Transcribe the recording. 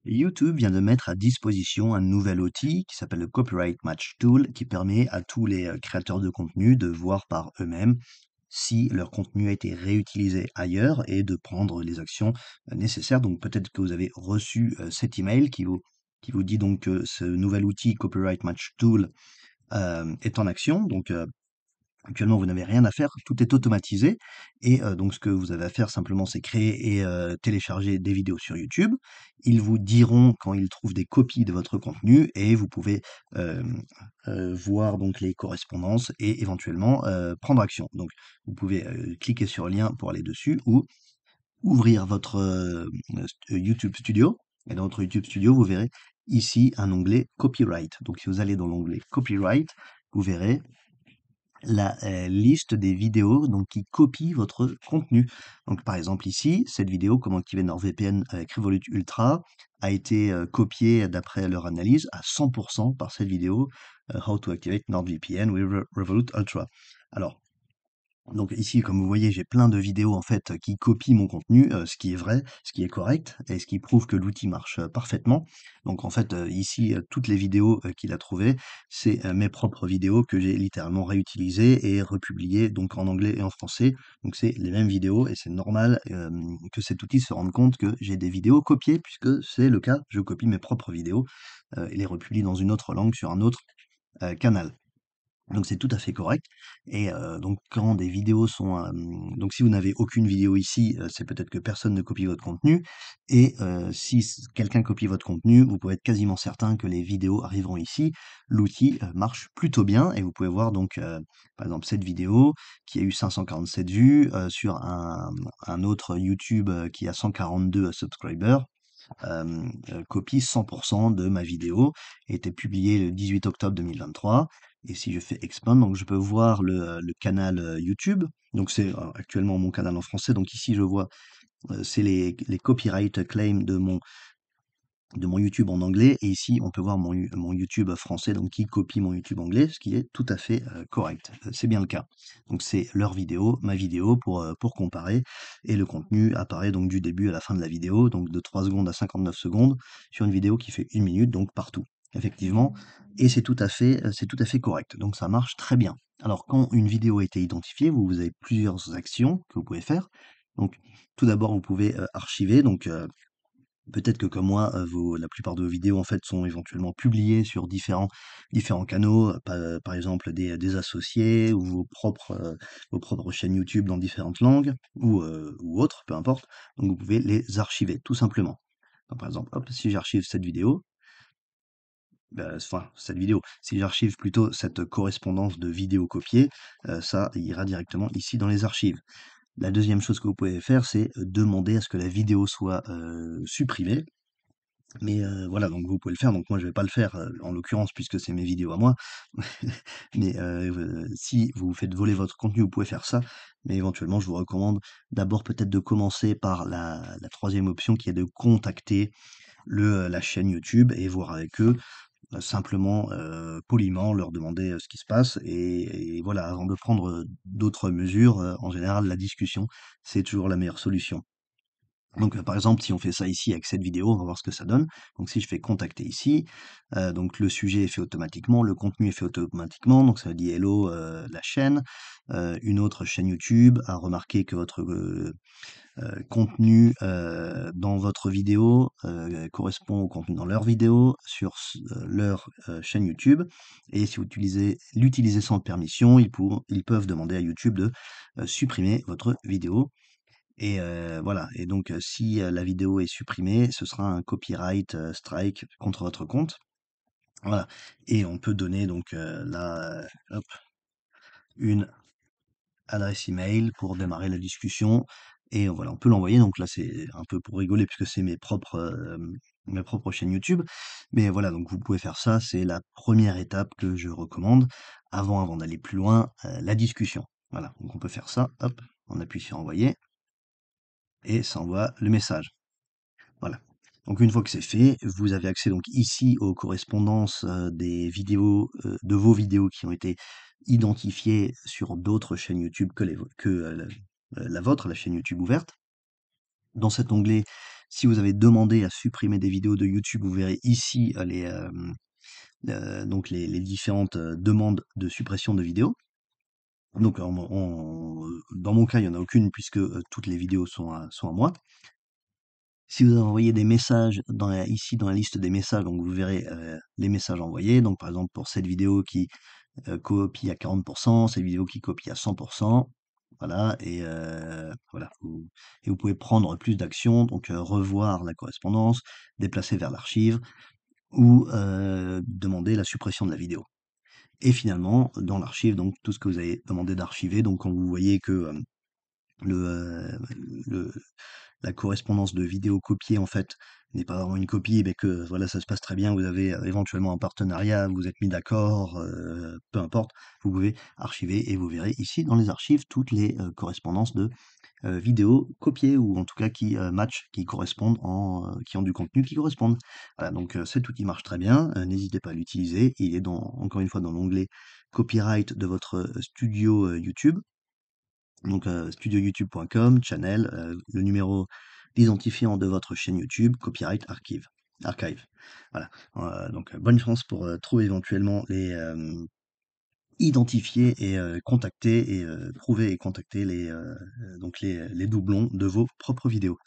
YouTube vient de mettre à disposition un nouvel outil qui s'appelle le Copyright Match Tool, qui permet à tous les créateurs de contenu de voir par eux-mêmes si leur contenu a été réutilisé ailleurs et de prendre les actions nécessaires. Donc peut-être que vous avez reçu cet email qui vous dit donc que ce nouvel outil Copyright Match Tool est en action. Donc actuellement, vous n'avez rien à faire, tout est automatisé et donc ce que vous avez à faire simplement, c'est créer et télécharger des vidéos sur YouTube. Ils vous diront quand ils trouvent des copies de votre contenu et vous pouvez, voir donc les correspondances et éventuellement, prendre action. Donc vous pouvez, cliquer sur le lien pour aller dessus ou ouvrir votre, YouTube Studio et dans votre YouTube Studio, vous verrez ici un onglet Copyright. Donc si vous allez dans l'onglet Copyright, vous verrez la liste des vidéos donc qui copient votre contenu. Donc par exemple ici, cette vidéo «Comment activer NordVPN avec Revolut Ultra» a été, copiée d'après leur analyse à 100 par cette vidéo, «How to activate NordVPN with Revolut Ultra». Alors donc ici, comme vous voyez, j'ai plein de vidéos en fait qui copient mon contenu, ce qui est vrai, ce qui est correct et ce qui prouve que l'outil marche parfaitement. Donc en fait, ici, toutes les vidéos qu'il a trouvées, c'est mes propres vidéos que j'ai littéralement réutilisées et republiées donc en anglais et en français. Donc c'est les mêmes vidéos et c'est normal que cet outil se rende compte que j'ai des vidéos copiées puisque c'est le cas. Je copie mes propres vidéos et les republie dans une autre langue sur un autre canal. Donc c'est tout à fait correct et donc quand des vidéos sont, donc si vous n'avez aucune vidéo ici, c'est peut-être que personne ne copie votre contenu et si quelqu'un copie votre contenu, vous pouvez être quasiment certain que les vidéos arriveront ici. L'outil, marche plutôt bien et vous pouvez voir donc, par exemple cette vidéo qui a eu 547 vues, sur un autre YouTube, qui a 142 subscribers, copie 100 de ma vidéo, a été publiée le 18 octobre 2023 et si je fais expand, donc je peux voir le canal, YouTube. Donc c'est, actuellement mon canal en français, donc ici je vois, c'est les copyright claims de mon YouTube en anglais et ici on peut voir mon YouTube français donc qui copie mon YouTube anglais, ce qui est tout à fait, correct. C'est bien le cas. Donc c'est leur vidéo, ma vidéo pour comparer et le contenu apparaît donc du début à la fin de la vidéo, donc de 3 secondes à 59 secondes sur une vidéo qui fait 1 minute, donc partout, effectivement et c'est tout à fait correct. Donc ça marche très bien. Alors quand une vidéo a été identifiée, vous avez plusieurs actions que vous pouvez faire. Donc tout d'abord, vous pouvez, archiver donc peut-être que comme moi, la plupart de vos vidéos, en fait, sont éventuellement publiées sur différents canaux, par exemple des associés ou vos propres chaînes YouTube dans différentes langues ou autres, peu importe. Donc vous pouvez les archiver, tout simplement. Donc par exemple, hop, si j'archive cette vidéo, bah, enfin cette vidéo, si j'archive plutôt cette correspondance de vidéos copiées, ça ira directement ici dans les archives. La deuxième chose que vous pouvez faire, c'est demander à ce que la vidéo soit, supprimée. Mais voilà, donc vous pouvez le faire, donc moi je vais pas le faire, en l'occurrence puisque c'est mes vidéos à moi. Mais si vous vous faites voler votre contenu, vous pouvez faire ça, mais éventuellement je vous recommande d'abord peut-être de commencer par la 3e option qui est de contacter la chaîne YouTube et voir avec eux, simplement, poliment leur demander, ce qui se passe et voilà, avant de prendre, d'autres mesures, en général la discussion, c'est toujours la meilleure solution. Donc, par exemple, si on fait ça ici avec cette vidéo, on va voir ce que ça donne. Donc, si je fais contacter ici, donc le sujet est fait automatiquement, le contenu est fait automatiquement, donc ça dit hello, la chaîne. Une autre chaîne YouTube a remarqué que votre contenu dans votre vidéo correspond au contenu dans leur vidéo sur leur chaîne YouTube. Et si vous l'utilisez sans permission, ils peuvent demander à YouTube de supprimer votre vidéo et voilà et donc si, la vidéo est supprimée, ce sera un copyright, strike contre votre compte. Voilà et on peut donner donc, là, hop, une adresse email pour démarrer la discussion et voilà, on peut l'envoyer donc là, c'est un peu pour rigoler puisque c'est mes propres chaînes YouTube. Mais voilà, donc vous pouvez faire ça, c'est la première étape que je recommande avant d'aller plus loin, la discussion. Voilà, donc on peut faire ça, hop, on appuie sur envoyer et ça envoie le message. Voilà. Donc une fois que c'est fait, vous avez accès donc ici aux correspondances, des vidéos, de vos vidéos qui ont été identifiées sur d'autres chaînes YouTube que la vôtre, la chaîne YouTube ouverte. Dans cet onglet, Si vous avez demandé à supprimer des vidéos de YouTube, vous verrez ici donc les différentes demandes de suppression de vidéos. Donc dans mon cas, il n'y en a aucune puisque toutes les vidéos sont à moi. Si vous avez envoyé des messages ici dans la liste des messages, donc vous verrez les messages envoyés. Donc par exemple pour cette vidéo qui copie à 40%, cette vidéo qui copie à 100%. Voilà, et voilà. Et vous pouvez prendre plus d'actions, donc revoir la correspondance, déplacer vers l'archive ou demander la suppression de la vidéo. Et finalement, dans l'archive, donc tout ce que vous avez demandé d'archiver, donc quand vous voyez que le, euh, le, la correspondance de vidéo copiée en fait n'est pas vraiment une copie, mais que voilà, ça se passe très bien, vous avez éventuellement un partenariat, vous êtes mis d'accord, peu importe, vous pouvez archiver et vous verrez ici dans les archives toutes les correspondances de vidéos copiées ou en tout cas qui matchent, qui correspondent qui ont du contenu qui correspondent. Voilà, donc cet outil marche très bien, n'hésitez pas à l'utiliser, il est encore une fois dans l'onglet copyright de votre studio YouTube. Donc studioyoutube.com, channel, le numéro d'identifiant de votre chaîne YouTube, copyright archive. Voilà. Donc bonne chance pour trouver éventuellement identifier et contacter et trouver et contacter donc les doublons de vos propres vidéos.